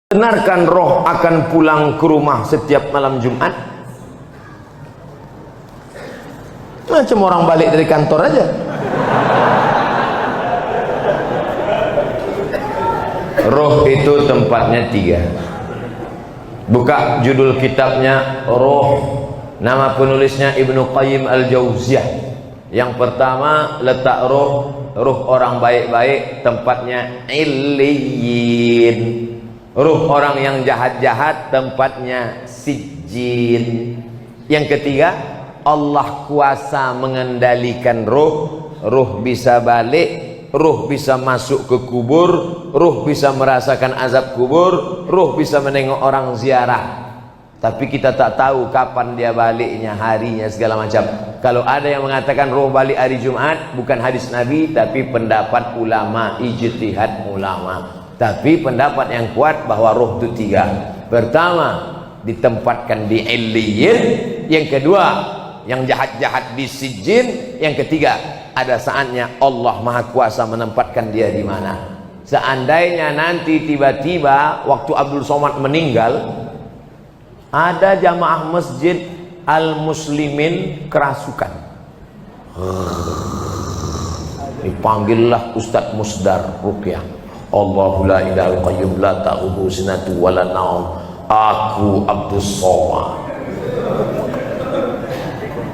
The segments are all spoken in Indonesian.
Benarkan roh akan pulang ke rumah setiap malam Jumat? Macam orang balik dari kantor aja. Roh itu tempatnya 3. Buka judul kitabnya Roh. Nama penulisnya Ibnu Qayyim Al-Jauziyah. Yang pertama, letak roh orang baik-baik tempatnya Illiyin. Ruh orang yang jahat-jahat tempatnya sijjin. Yang ketiga, Allah kuasa mengendalikan ruh. Ruh bisa balik, ruh bisa masuk ke kubur, ruh bisa merasakan azab kubur, ruh bisa menengok orang ziarah. Tapi kita tak tahu kapan dia baliknya, harinya, segala macam. Kalau ada yang mengatakan roh balik hari Jumat, bukan hadis Nabi, tapi pendapat ulama, ijtihad ulama. Tapi pendapat yang kuat bahwa roh itu 3. Pertama, ditempatkan di Illiyin. Yang kedua, yang jahat-jahat di sijjin. Yang ketiga, ada saatnya Allah Maha Kuasa menempatkan dia di mana. Seandainya nanti tiba-tiba waktu Abdul Somad meninggal, ada jamaah masjid Al-Muslimin kerasukan, dipanggillah Ustadz Musdar Ruqyah. Allahu la ilaha qayyum la ta'khudhuhu sinatun wa la naum. Aku Abdus Somad.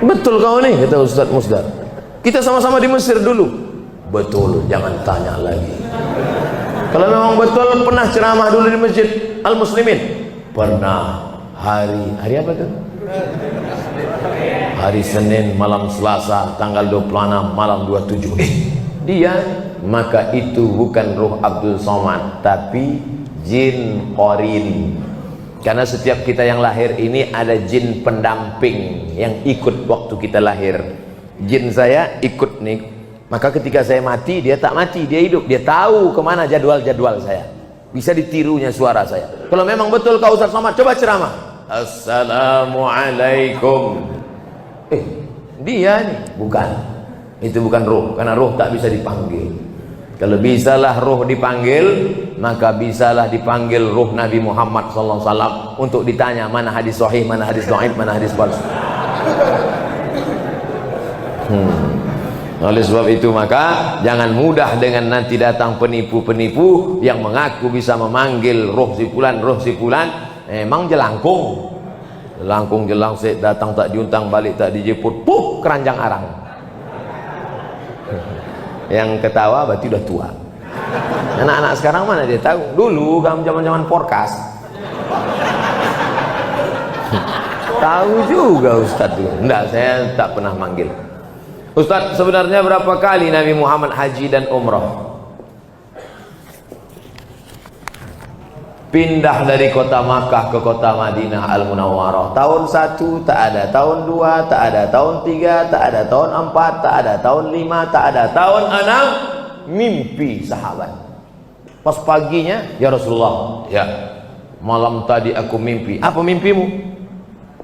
Betul kau nih, kata Ustadz Musdar. Kita sama-sama di Mesir dulu. Betul, jangan tanya lagi. Kalau memang betul, pernah ceramah dulu di Masjid Al-Muslimin? Pernah. Hari apa tuh? Hari Senin malam Selasa tanggal 26 malam 27. Dia, maka itu bukan ruh Abdul Somad, tapi jin qarin. Karena setiap kita yang lahir ini ada jin pendamping yang ikut waktu kita lahir. Jin saya ikut nih, maka ketika saya mati dia tak mati, dia hidup. Dia tahu kemana jadwal-jadwal saya, bisa ditirunya suara saya. Kalau memang betul kau Ustaz Somad, coba ceramah. Assalamualaikum. Dia nih, bukan. Itu bukan ruh, karena ruh tak bisa dipanggil. Kalau bisalah ruh dipanggil, maka bisalah dipanggil ruh Nabi Muhammad SAW untuk ditanya mana hadis sahih, mana hadis dhaif, mana hadis palsu. Oleh sebab itu maka jangan mudah dengan nanti datang penipu-penipu yang mengaku bisa memanggil ruh si fulan, emang jelangkung. Jelangkung jelangsik, datang tak diuntang, balik tak dijemput, pup keranjang arang. Yang ketawa berarti udah tua. Anak-anak sekarang mana dia tahu? Dulu kamu zaman-zaman forecast. Tahu juga Ustadz tuh. Enggak, saya tak pernah manggil. Ustadz, sebenarnya berapa kali Nabi Muhammad haji dan umrah? Pindah dari kota Makkah ke kota Madinah Al-Munawwarah. Tahun 1 tak ada, tahun 2 tak ada, tahun 3 tak ada, tahun 4 tak ada, tahun 5 tak ada, tahun 6 mimpi sahabat. Pas paginya, ya Rasulullah, ya malam tadi aku mimpi. Apa mimpimu?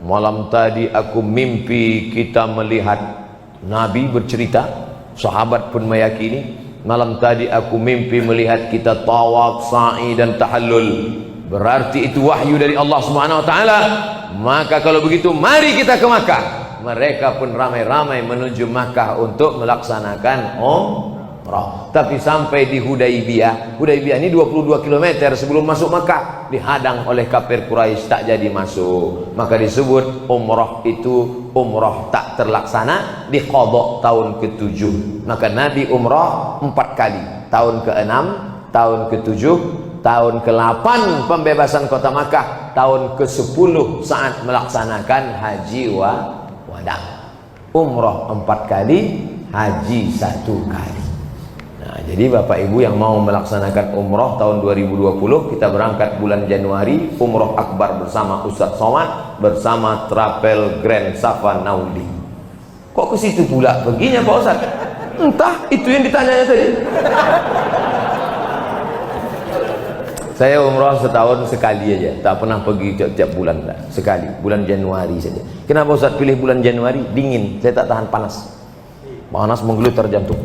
Malam tadi aku mimpi kita melihat Nabi bercerita, sahabat pun meyakini. Malam tadi aku mimpi melihat kita tawaf, sa'i dan tahallul. Berarti itu wahyu dari Allah Subhanahu wa taala. Maka kalau begitu mari kita ke Makkah. Mereka pun ramai-ramai menuju Makkah untuk melaksanakan umrah. Tapi sampai di Hudaybiyah. Hudaybiyah ini 22 km sebelum masuk Makkah, dihadang oleh kafir Quraisy, tak jadi masuk. Maka disebut umrah itu umrah tak terlaksana, diqadha tahun ke-7. Maka Nabi umrah 4 kali. Tahun ke-6, tahun ke-7, tahun ke-8 pembebasan kota Makkah, tahun ke-10 saat melaksanakan haji wada. Umrah 4 kali, haji 1 kali. Nah, jadi Bapak Ibu yang mau melaksanakan umrah tahun 2020, kita berangkat bulan Januari, umrah akbar bersama Ustadz Somad, bersama Travel Grand Safa Nauli. Kok ke situ pula perginya Pak Ustadz? Entah, itu yang ditanyanya tadi. Saya umrah setahun sekali aja, tak pernah pergi tiap bulan, sekali, bulan Januari saja. Kenapa Ustadz pilih bulan Januari? Dingin, saya tak tahan panas. Panas menggelitar jantung.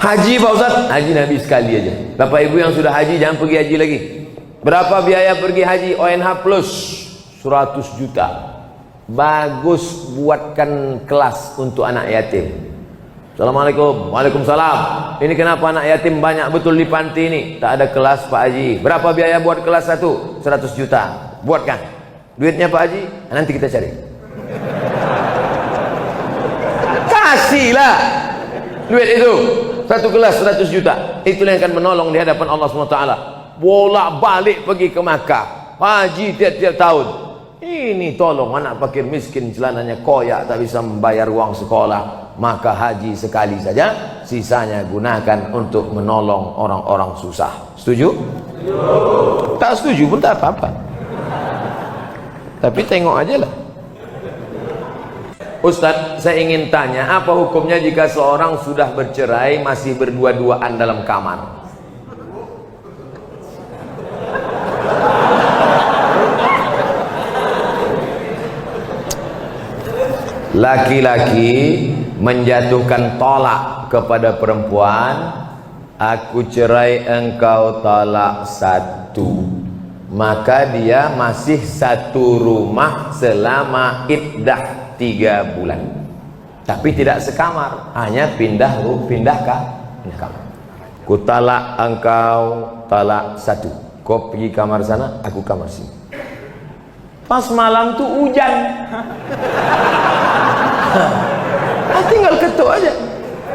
Haji Pak Ustaz, haji Nabi sekali aja. Bapak Ibu yang sudah haji jangan pergi haji lagi. Berapa biaya pergi haji? ONH plus 100 juta. Bagus buatkan kelas untuk anak yatim. Assalamualaikum. Waalaikumsalam. Ini kenapa anak yatim banyak betul di panti ini? Tak ada kelas Pak Haji. Berapa biaya buat kelas 1? 100 juta. Buatkan. Duitnya Pak Haji, nanti kita cari. Kasihlah duit itu. Satu kelas 100 juta. Itulah yang akan menolong di hadapan Allah SWT. Bolak balik pergi ke Makkah. Haji tiap-tiap tahun. Ini tolong anak fakir miskin celananya koyak tak bisa membayar uang sekolah, maka haji sekali saja, sisanya gunakan untuk menolong orang-orang susah. Setuju? Tak setuju pun tak apa-apa. Tapi tengok aja lah. Ustadz, saya ingin tanya, apa hukumnya jika seorang sudah bercerai masih berdua-duaan dalam kamar? Laki-laki menjatuhkan tolak kepada perempuan, aku cerai engkau talak satu, maka dia masih satu rumah selama iddah 3 bulan, tapi tidak sekamar, hanya pindah kamar. Ku talak engkau talak satu, kau pergi kamar sana, aku kamar sini. Pas malam tuh hujan. Tinggal ketuk aja.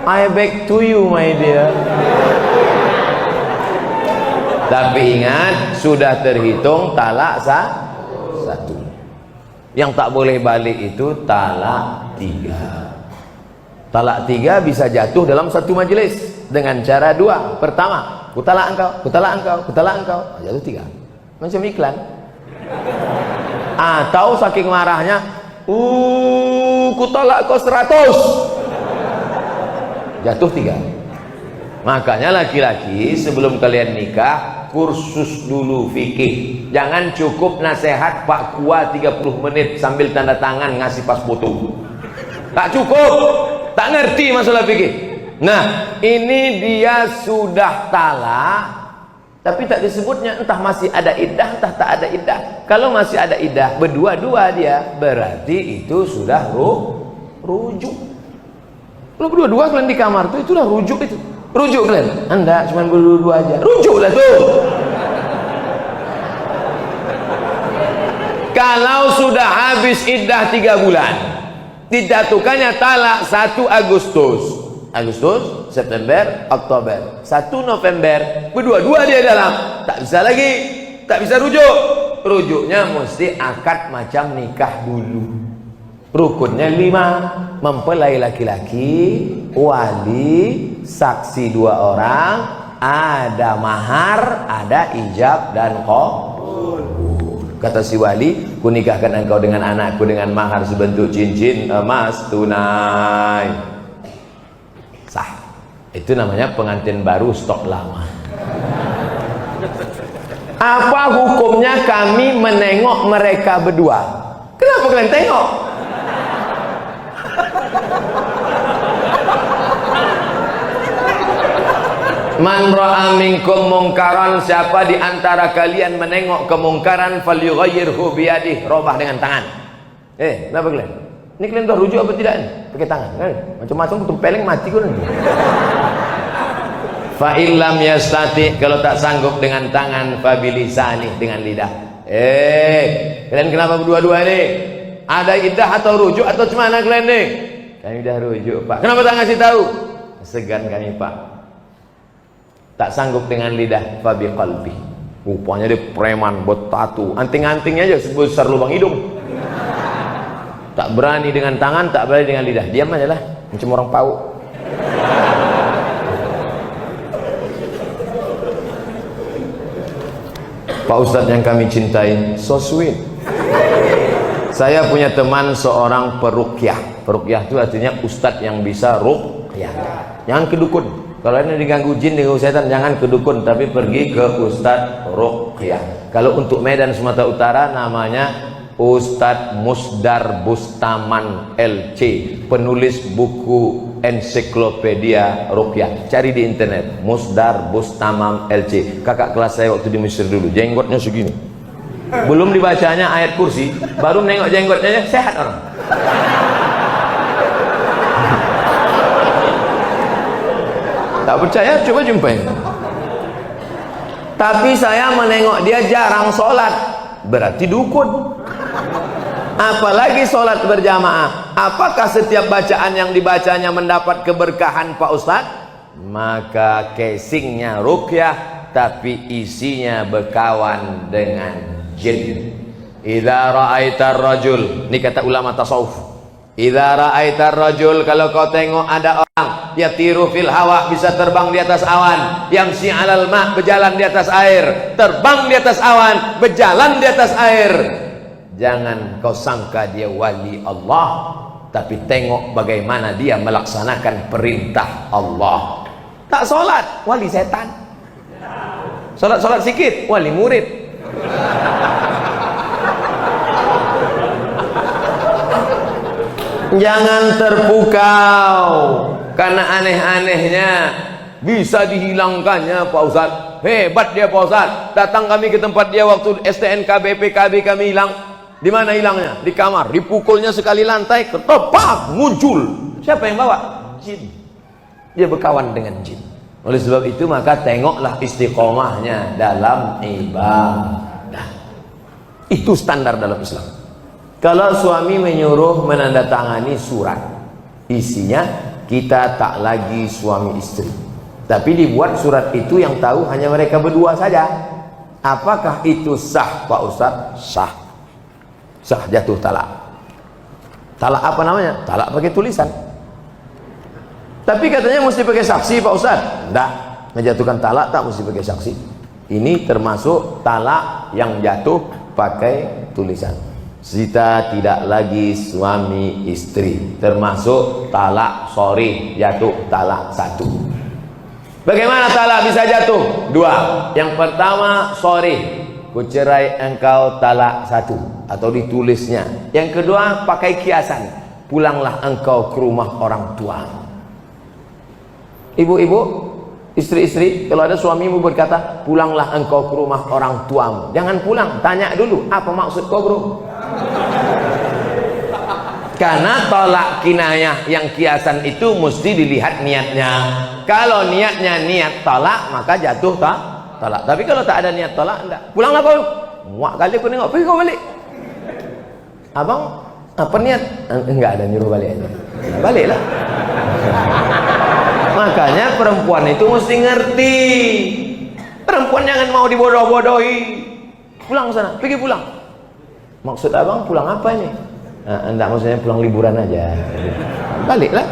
I back to you my dear. Tapi ingat, sudah terhitung talak satu. Yang tak boleh balik itu talak 3. Talak 3 bisa jatuh dalam satu majelis dengan cara 2. Pertama, ku talak engkau, ku talak engkau, ku talak engkau, jatuh 3. Macam iklan. Atau saking marahnya, ku tolak kau 100, jatuh 3. Makanya laki-laki sebelum kalian nikah, kursus dulu fikih. Jangan cukup nasihat Pak Kua 30 menit sambil tanda tangan ngasih pas foto. Tak cukup, tak ngerti masalah fikih. Nah, ini dia sudah talak, tapi tak disebutnya, entah masih ada iddah, entah tak ada iddah. Kalau masih ada iddah, berdua-dua dia, berarti itu sudah rujuk. Kalau berdua-dua kalian di kamar tuh, itulah rujuk itu. Rujuk kalian. Anda cuma berdua-dua aja. Rujuklah tuh. Kalau sudah habis iddah 3 bulan, dijatuhkannya talak 1 Agustus. September, Oktober, 1 November, berdua-dua dia dalam, tak bisa lagi, tak bisa rujuk. Rujuknya mesti akad macam nikah dulu. Rukunnya 5, mempelai laki-laki, wali, saksi 2 orang, ada mahar, ada ijab dan qabul. Kata si wali, ku nikahkan engkau dengan anakku dengan mahar sebentuk cincin emas tunai. Sah. Itu namanya pengantin baru stok lama. Apa hukumnya kami menengok mereka berdua? Kenapa kalian tengok? Man ra'a minkum mungkaran, siapa di antara kalian menengok kemungkaran, falyughayyirhu biyadihi, robah dengan tangan. Kenapa kalian? Ini kalian udah rujuk apa tidak nih? Pakai tangan kan? Macam-macam ketempeleng mati kan? Fa illam yastati, kalau tak sanggup dengan tangan, fa bilisani, dengan lidah. Kalian kenapa berdua-dua ini? Ada iddah atau rujuk atau cemana kalian nih? Kami udah rujuk Pak. Kenapa tak ngasih tahu? Segan kami Pak. Tak sanggup dengan lidah, fa biqalbi. Rupanya dia preman, bertatu, anting-antingnya aja sebesar lubang hidung. Tak berani dengan tangan, tak berani dengan lidah. Diam aja lah, macam orang pau. Pak Ustadz yang kami cintai, so sweet. Saya punya teman seorang peruqyah. Peruqyah itu artinya ustadz yang bisa ruqyah. Jangan kedukun. Kalau ini diganggu jin, diganggu setan, jangan kedukun, tapi pergi ke ustadz ruqyah. Kalau untuk Medan Sumatera Utara namanya Ustadz Musdar Bustaman LC, penulis buku ensiklopedia ruqyah. Cari di internet, Musdar Bustamam LC. Kakak kelas saya waktu di Mesir dulu, jenggotnya segini. Belum dibacanya ayat kursi, baru nengok jenggotnya, sehat orang. Tak percaya, coba jumpain. Tapi saya menengok dia jarang sholat, berarti dukun. Apalagi sholat berjamaah. Apakah setiap bacaan yang dibacanya mendapat keberkahan Pak Ustadz? Maka casingnya ruqyah, tapi isinya berkawan dengan jin. Idza ra'aitar rajul, ini kata ulama tasawuf. Idza ra'aitar rajul, kalau kau tengok ada orang yatiru fil hawa, bisa terbang di atas awan, yamsi 'alal ma', berjalan di atas air, terbang di atas awan, berjalan di atas air. Jangan kau sangka dia wali Allah, tapi tengok bagaimana dia melaksanakan perintah Allah. Tak solat, wali setan. Solat sikit, wali murid. Jangan terpukau karena aneh-anehnya bisa dihilangkannya Pak Ustaz. Hebat dia Pak Ustaz. Datang kami ke tempat dia waktu STNK BPKB, kami hilang. Di mana hilangnya? Di kamar. Dipukulnya sekali lantai, ketepak muncul. Siapa yang bawa? Jin. Dia berkawan dengan jin. Oleh sebab itu maka tengoklah istiqomahnya dalam ibadah. Itu standar dalam Islam. Kalau suami menyuruh menandatangani surat, isinya kita tak lagi suami istri, tapi dibuat surat itu yang tahu hanya mereka berdua saja. Apakah itu sah Pak Ustadz? Sah. Sah, jatuh talak. Talak apa namanya? Talak pakai tulisan. Tapi katanya mesti pakai saksi Pak Ustadz. Tidak, menjatuhkan talak tak mesti pakai saksi. Ini termasuk talak yang jatuh pakai tulisan. Kita tidak lagi suami istri, termasuk talak sorry, jatuh talak satu. Bagaimana talak bisa jatuh? Dua. Yang pertama, sorry, kucerai engkau talak satu, atau ditulisnya. Yang kedua, pakai kiasan, pulanglah engkau ke rumah orang tua. Ibu-ibu, istri-istri, kalau ada suamimu berkata pulanglah engkau ke rumah orang tuamu, jangan pulang, tanya dulu apa maksud kau bro. Karena tolak kinayah yang kiasan itu mesti dilihat niatnya. Kalau niatnya niat tolak, maka jatuh tolak. Tapi kalau tak ada niat tolak, enggak. Pulanglah kau. Muak kali aku nengok, pergi kau balik. Abang, apa niat? Enggak ada, nyuruh balik aja. Baliklah. Makanya perempuan itu mesti ngerti. Perempuan jangan mau dibodoh-bodohi. Pulang sana, pergi pulang. Maksud abang pulang apa ini? Enggak, maksudnya pulang liburan aja. Baliklah.